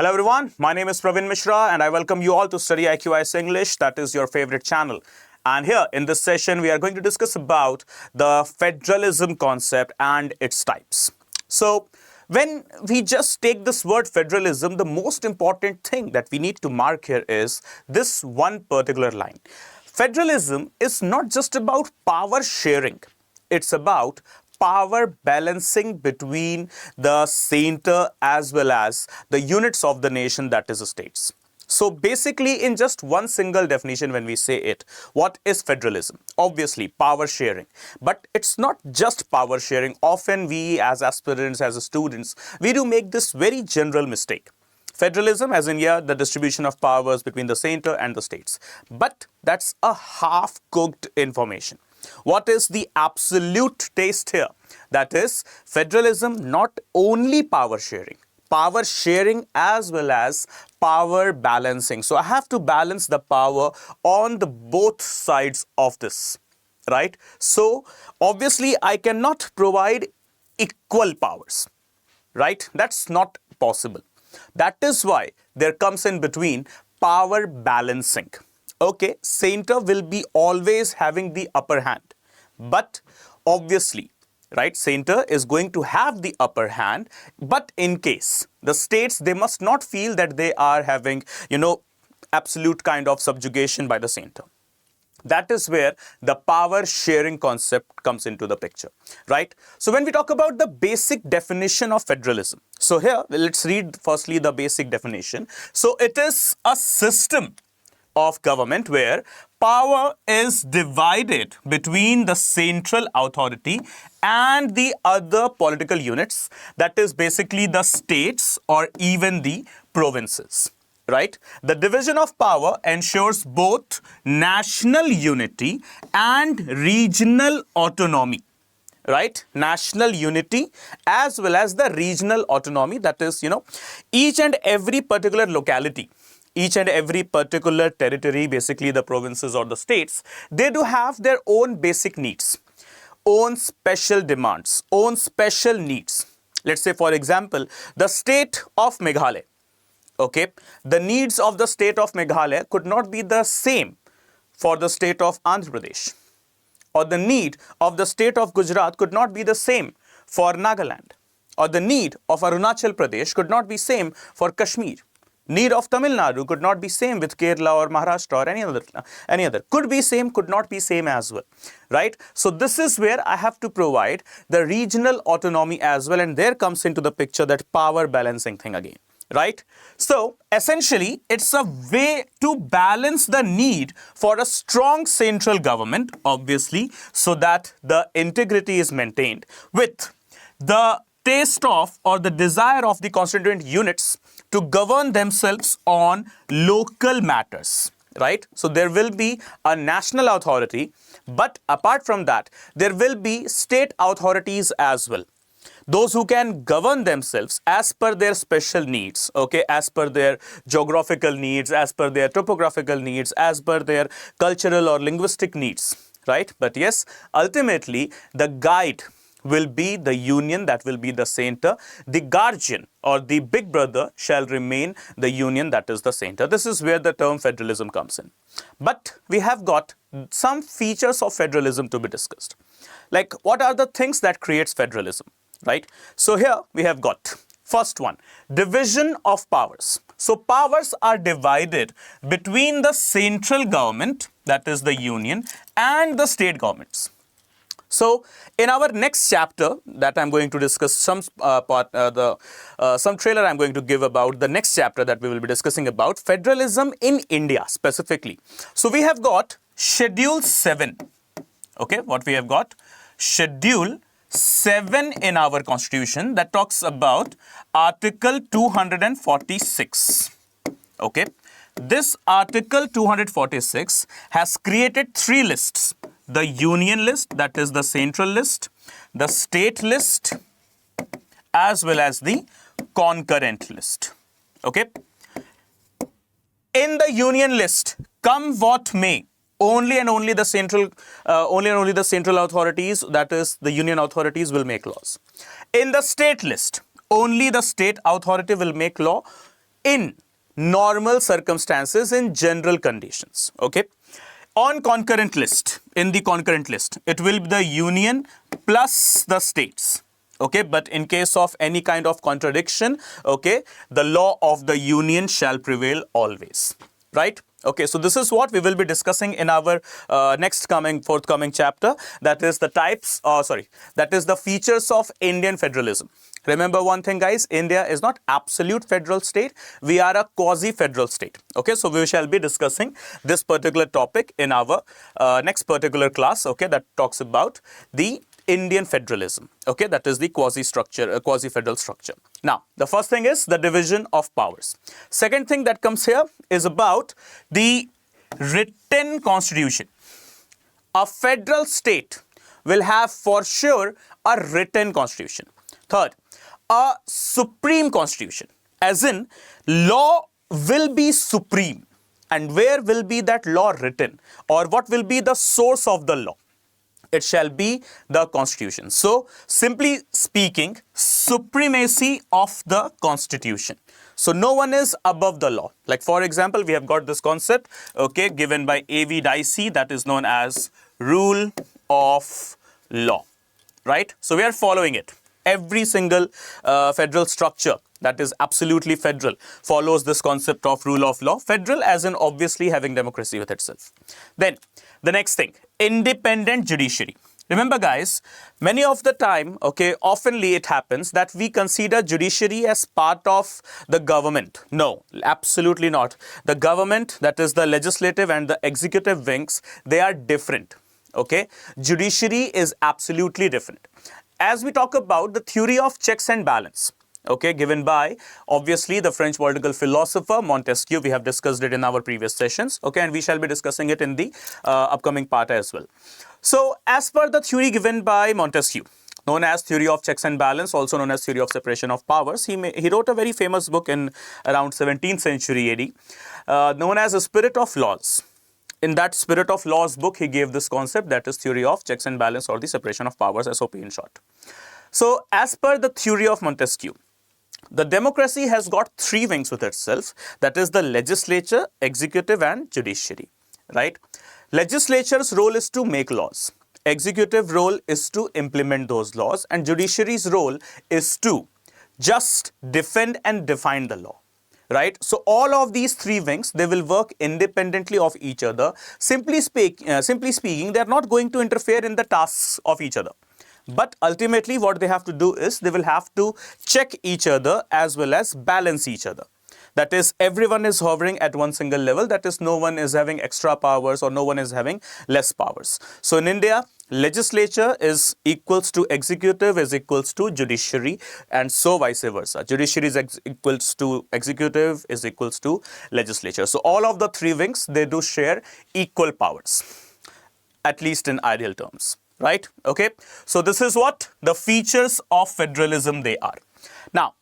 Hello everyone, my name is Praveen Mishra and I welcome you all to StudyIQ IAS English, that is your favorite channel. And here in this session, we are going to discuss about the federalism concept and its types. So when we just take this word federalism, the most important thing that we need to mark here is this one particular line. Federalism is not just about power sharing, it's about power balancing between the center as well as the units of the nation, that is the states. So basically, in just one single definition, when we say it, what is federalism? Obviously, power sharing. But it's not just power sharing. Often we as aspirants, as students, we do make this very general mistake. Federalism, as in here, the distribution of powers between the center and the states. But that's a half-cooked information. What is the absolute taste here? That is, federalism not only power sharing as well as power balancing. So I have to balance the power on the both sides of this, right? So obviously I cannot provide equal powers, right? That's not possible. That is why there comes in between power balancing. Okay, center will be always having the upper hand, but obviously, right, center is going to have the upper hand, but in case the states, they must not feel that they are having, absolute kind of subjugation by the center. That is where the power sharing concept comes into the picture, right? So when we talk about the basic definition of federalism, so here, let's read firstly the basic definition. So it is a system of government where power is divided between the central authority and the other political units, that is basically the states or even the provinces, right? The division of power ensures both national unity and regional autonomy, right? National unity as well as the regional autonomy, that is, each and every particular locality, each and every particular territory, basically the provinces or the states, they do have their own basic needs, own special demands, own special needs. Let's say, for example, the state of Meghalaya. Okay, the needs of the state of Meghalaya could not be the same for the state of Andhra Pradesh, or the need of the state of Gujarat could not be the same for Nagaland, or the need of Arunachal Pradesh could not be same for Kashmir. Need of Tamil Nadu could not be same with Kerala or Maharashtra or any other. Could be same, could not be same as well, right? So this is where I have to provide the regional autonomy as well, and there comes into the picture that power balancing thing again, right? So essentially, it's a way to balance the need for a strong central government, obviously, so that the integrity is maintained with the taste of or the desire of the constituent units to govern themselves on local matters, right? So there will be a national authority, but apart from that, there will be state authorities as well. Those who can govern themselves as per their special needs, okay, as per their geographical needs, as per their topographical needs, as per their cultural or linguistic needs, right? But yes, ultimately, the guide will be the union, that will be the center. The guardian or the big brother shall remain the union, that is the center. This is where the term federalism comes in. But we have got some features of federalism to be discussed. Like, what are the things that creates federalism, right? So here we have got first one, division of powers. So powers are divided between the central government, that is the union, and the state governments. So in our next chapter that I'm going to discuss some trailer I'm going to give about the next chapter that we will be discussing about federalism in India specifically. So we have got Schedule 7. Okay, what we have got? Schedule 7 in our constitution that talks about Article 246. Okay, this Article 246 has created 3 lists. The union list, that is the central list, the state list, as well as the concurrent list. Okay. In the union list, come what may, only and only the central authorities, that is the union authorities, will make laws. In the state list, only the state authority will make law. in normal circumstances, in general conditions. Okay. On concurrent list, in the concurrent list, it will be the union plus the states. Okay, but in case of any kind of contradiction, okay, the law of the union shall prevail always, right? Okay, so this is what we will be discussing in our forthcoming chapter. That is the that is the features of Indian federalism. Remember one thing, guys, India is not absolute federal state. We are a quasi-federal state. Okay, so we shall be discussing this particular topic in our next particular class, okay, that talks about the Indian federalism. Okay, that is the quasi-federal structure. Now, the first thing is the division of powers. Second thing that comes here is about the written constitution. A federal state will have for sure a written constitution. Third, a supreme constitution, as in law will be supreme. And where will be that law written, or what will be the source of the law? It shall be the constitution. So, simply speaking, supremacy of the constitution. So, no one is above the law. Like, for example, we have got this concept, okay, given by A.V. Dicey, that is known as rule of law, right? So, we are following it. Every single federal structure that is absolutely federal follows this concept of rule of law. Federal as in obviously having democracy with itself. Then the next thing, independent judiciary. Remember, guys, many of the time, okay, oftenly it happens that we consider judiciary as part of the government. No, absolutely not. The government, that is the legislative and the executive wings, they are different. Okay, judiciary is absolutely different. As we talk about the theory of checks and balance, okay, given by obviously the French political philosopher Montesquieu, we have discussed it in our previous sessions, okay, and we shall be discussing it in the upcoming part as well. So, as per the theory given by Montesquieu, known as theory of checks and balance, also known as theory of separation of powers, he wrote a very famous book in around 17th century AD, known as the Spirit of Laws. In that Spirit of Laws book, he gave this concept, that is theory of checks and balance, or the separation of powers, SOP in short. So, as per the theory of Montesquieu, the democracy has got three wings with itself, that is the legislature, executive and judiciary, right? Legislature's role is to make laws. Executive role is to implement those laws, and judiciary's role is to just defend and define the law. Right? So, all of these three wings, they will work independently of each other. Simply speaking, they are not going to interfere in the tasks of each other. But ultimately, what they have to do is, they will have to check each other as well as balance each other. That is, everyone is hovering at one single level. That is, no one is having extra powers or no one is having less powers. So, in India, legislature is equals to executive is equals to judiciary, and so vice versa. Judiciary is equals to executive is equals to legislature. So, all of the three wings, they do share equal powers, at least in ideal terms, right? Okay. So, this is what the features of federalism they are. Now,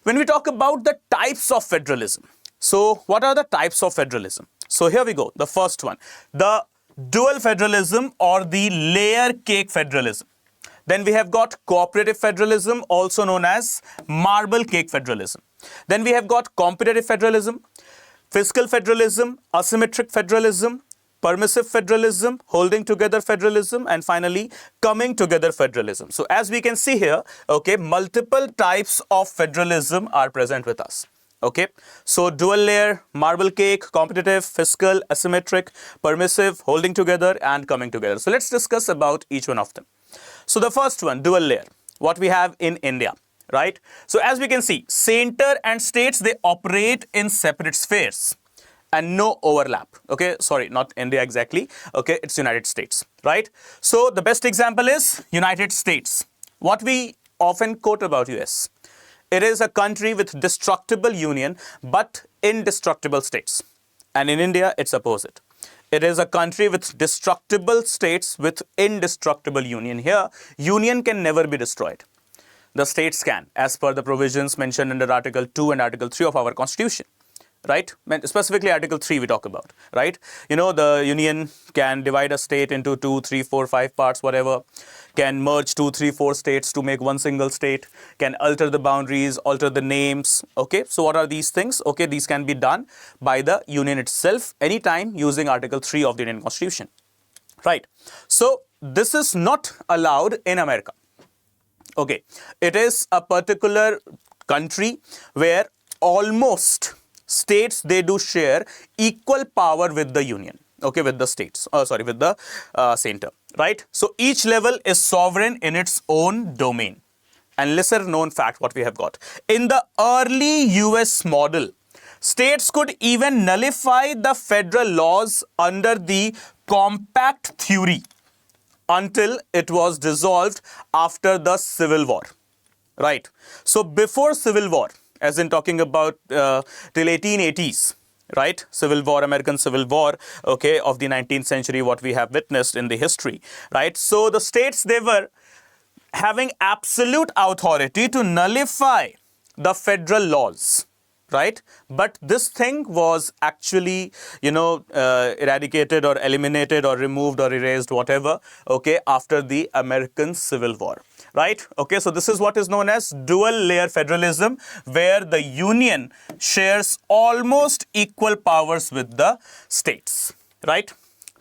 when we talk about the types of federalism, so what are the types of federalism? So, here we go. The first one, the dual federalism or the layer cake federalism. Then we have got cooperative federalism, also known as marble cake federalism. Then we have got competitive federalism, fiscal federalism, asymmetric federalism, permissive federalism, holding together federalism, and finally coming together federalism. So, as we can see here, okay, multiple types of federalism are present with us. Okay, so dual layer, marble cake, competitive, fiscal, asymmetric, permissive, holding together, and coming together. So, let's discuss about each one of them. So, the first one, dual layer, what we have in India, right? So, as we can see, center and states, they operate in separate spheres and no overlap. Okay, sorry, not India exactly. Okay, it's United States, right? So, the best example is United States. What we often quote about US. It is a country with destructible union but indestructible states. And in India, it's opposite. It is a country with destructible states with indestructible union. Here, union can never be destroyed. The states can, as per the provisions mentioned under Article 2 and Article 3 of our Constitution. right? Specifically Article 3 we talk about, right? You know, the union can divide a state into 2, 3, 4, 5 parts, whatever, can merge 2, 3, 4 states to make one single state, can alter the boundaries, alter the names, okay? So what are these things? Okay, these can be done by the union itself anytime using Article 3 of the Indian Constitution, right? So this is not allowed in America. Okay, it is a particular country where almost states, they do share equal power with the union, okay, with the states, with the center, right? So each level is sovereign in its own domain. And lesser known fact what we have got. In the early US model, states could even nullify the federal laws under the compact theory until it was dissolved after the Civil War, right? So before Civil War, as in talking about till 1880s, right? Civil War, American Civil War, okay, of the 19th century, what we have witnessed in the history, right? So the states, they were having absolute authority to nullify the federal laws, right? But this thing was actually, eradicated or eliminated or removed or erased, whatever, okay, after the American Civil War, right? Okay, so this is what is known as dual layer federalism, where the union shares almost equal powers with the states, right?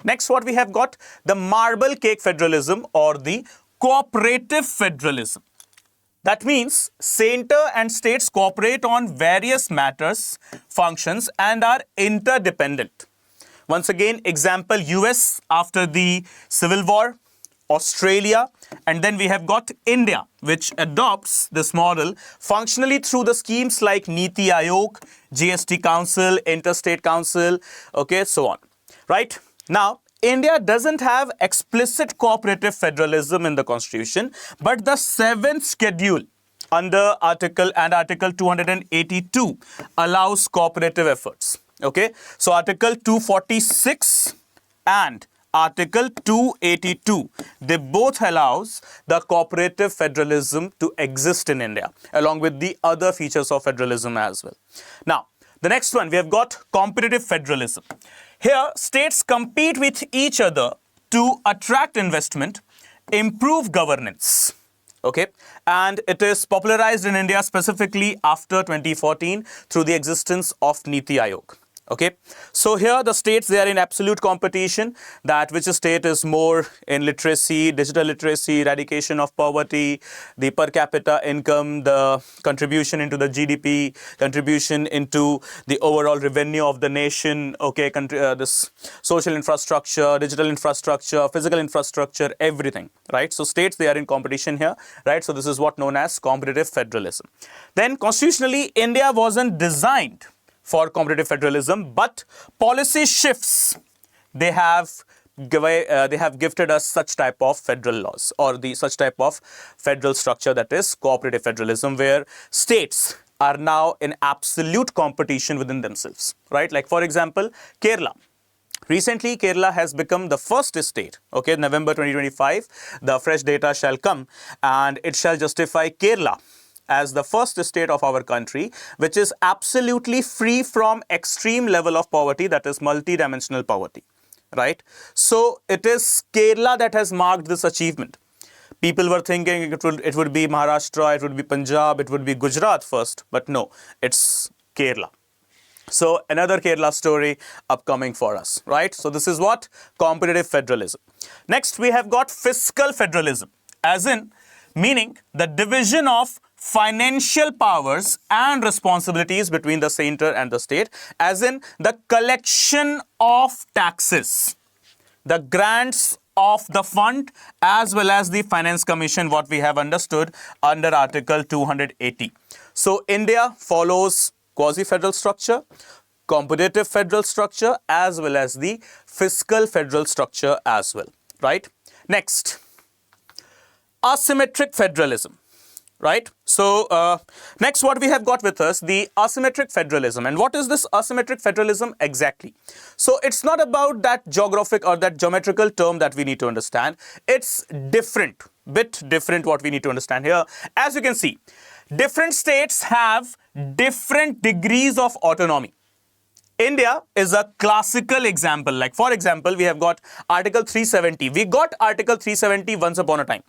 Next, what we have got, the marble cake federalism or the cooperative federalism. That means center and states cooperate on various matters, functions, and are interdependent. Once again, example, US after the Civil War, Australia, and then we have got India, which adopts this model functionally through the schemes like Niti Aayog, GST Council, Interstate Council, okay, so on, right? Now, India doesn't have explicit cooperative federalism in the constitution, but the 7th schedule under Article 282 allows cooperative efforts. Okay, so Article 246 and Article 282, they both allows the cooperative federalism to exist in India, along with the other features of federalism as well. Now, the next one, we have got competitive federalism. Here, states compete with each other to attract investment, improve governance, okay? And it is popularized in India specifically after 2014 through the existence of Niti Aayog. Okay, so here the states, they are in absolute competition, that which state is more in literacy, digital literacy, eradication of poverty, the per capita income, the contribution into the GDP, contribution into the overall revenue of the nation, okay, this social infrastructure, digital infrastructure, physical infrastructure, everything, right? So states, they are in competition here, right? So this is what known as competitive federalism. Then constitutionally, India wasn't designed for competitive federalism, but policy shifts, they have gifted us such type of federal laws or such type of federal structure, that is cooperative federalism, where states are now in absolute competition within themselves, right? Like for example, Kerala. Recently, Kerala has become the first state, okay, November 2025, the fresh data shall come and it shall justify Kerala as the first state of our country which is absolutely free from extreme level of poverty, that is multi-dimensional poverty, right? So it is Kerala that has marked this achievement. People were thinking it would be Maharashtra, it would be Punjab, it would be Gujarat first, but no, it's Kerala. So another Kerala story upcoming for us, right? So this is what? Competitive federalism. Next, we have got fiscal federalism, as in meaning the division of financial powers and responsibilities between the center and the state, as in the collection of taxes, the grants of the fund, as well as the finance commission, what we have understood under Article 280. So India follows quasi-federal structure, competitive federal structure, as well as the fiscal federal structure as well, right? Next, asymmetric federalism, right? So next, what we have got with us, the asymmetric federalism. And what is this asymmetric federalism exactly? So it's not about that geographic or that geometrical term that we need to understand. It's different, bit different what we need to understand here. As you can see, different states have different degrees of autonomy. India is a classical example. Like, for example, we have got Article 370. We got Article 370 once upon a time.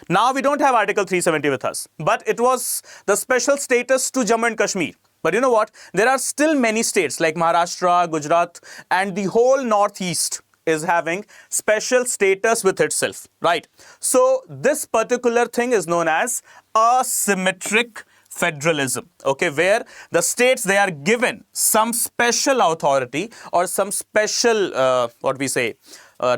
Now we don't have Article 370 with us. But it was the special status to Jammu and Kashmir. But you know what? There are still many states like Maharashtra, Gujarat, and the whole Northeast is having special status with itself, right? So this particular thing is known as asymmetric federalism, okay, where the states, they are given some special authority or some special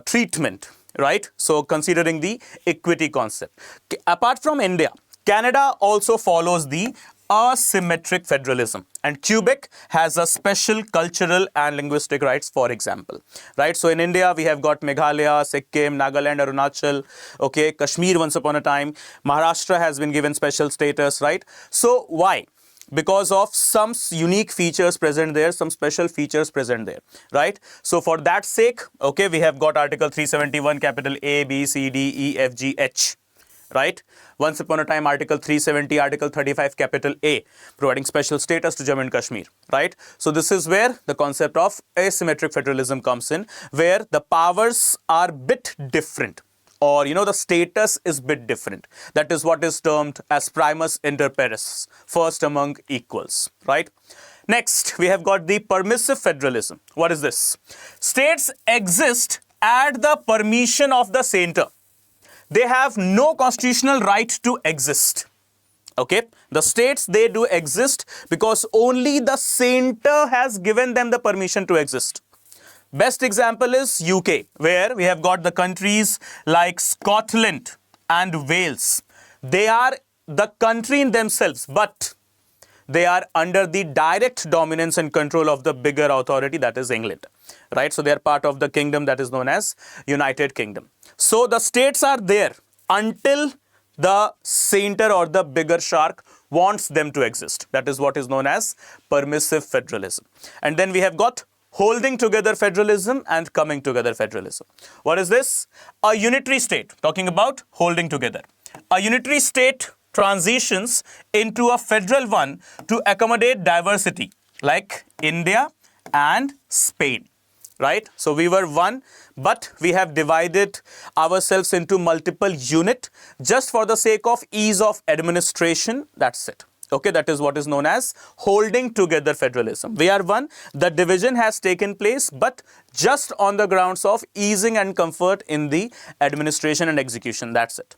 treatment, right? So considering the equity concept. Apart from India, Canada also follows the asymmetric federalism, and Quebec has a special cultural and linguistic rights, for example, right? So in India, we have got Meghalaya, Sikkim, Nagaland, Arunachal, okay, Kashmir once upon a time, Maharashtra has been given special status, right? So why? Because of some unique features present there, some special features present there, right? So for that sake, okay, we have got Article 371, capital A, B, C, D, E, F, G, H, right? Once upon a time, Article 370, Article 35, capital A, providing special status to Jammu and Kashmir, right? So this is where the concept of asymmetric federalism comes in, where the powers are bit different, or the status is bit different. That is what is termed as primus inter pares, first among equals, right? Next, we have got the permissive federalism. What is this? States exist at the permission of the center. They have no constitutional right to exist. Okay, the states, they do exist because only the center has given them the permission to exist. Best example is UK, where we have got the countries like Scotland and Wales. They are the country in themselves, but they are under the direct dominance and control of the bigger authority, that is England, right? So they are part of the kingdom that is known as United Kingdom. So the states are there until the center or the bigger shark wants them to exist. That is what is known as permissive federalism. And then we have got holding together federalism and coming together federalism. What is this? A unitary state, talking about holding together. A unitary state transitions into a federal one to accommodate diversity, like India and Spain, right? So we were one, but we have divided ourselves into multiple units just for the sake of ease of administration. That's it. Okay, that is what is known as holding together federalism. We are one, the division has taken place, but just on the grounds of easing and comfort in the administration and execution. That's it.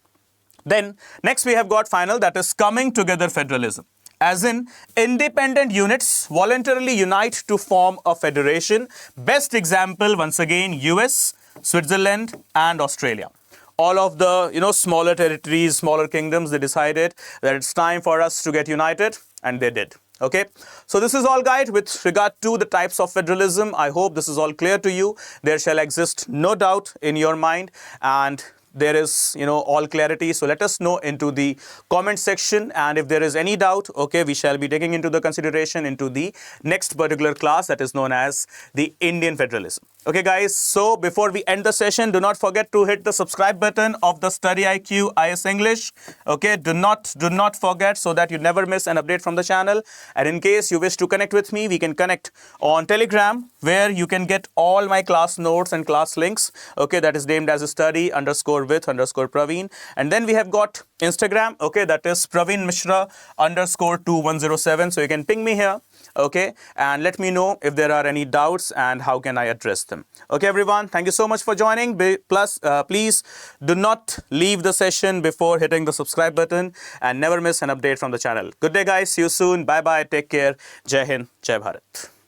Then next we have got final, that is coming together federalism, as in independent units voluntarily unite to form a federation. Best example, once again, US, Switzerland and Australia. All of the smaller territories, smaller kingdoms, they decided that it's time for us to get united, and they did. Okay, so this is all, guide, with regard to the types of federalism. I hope this is all clear to you. There shall exist no doubt in your mind, and there is all clarity. So let us know into the comment section, and if there is any doubt, okay, we shall be taking into the consideration into the next particular class, that is known as the Indian federalism. Okay guys, so before we end the session, do not forget to hit the subscribe button of the StudyIQ IAS English. Okay, do not forget, so that you never miss an update from the channel. And in case you wish to connect with me, we can connect on Telegram, where you can get all my class notes and class links. Okay, that is named as study_with_Praveen. And then we have got Instagram, okay, that is Praveen Mishra _2107. So you can ping me here, okay, and let me know if there are any doubts and how can I address them. Okay everyone, thank you so much for joining. Plus please do not leave the session before hitting the subscribe button, and never miss an update from the channel. Good day guys, see you soon, bye bye, take care, Jai Hind, Jai Bharat.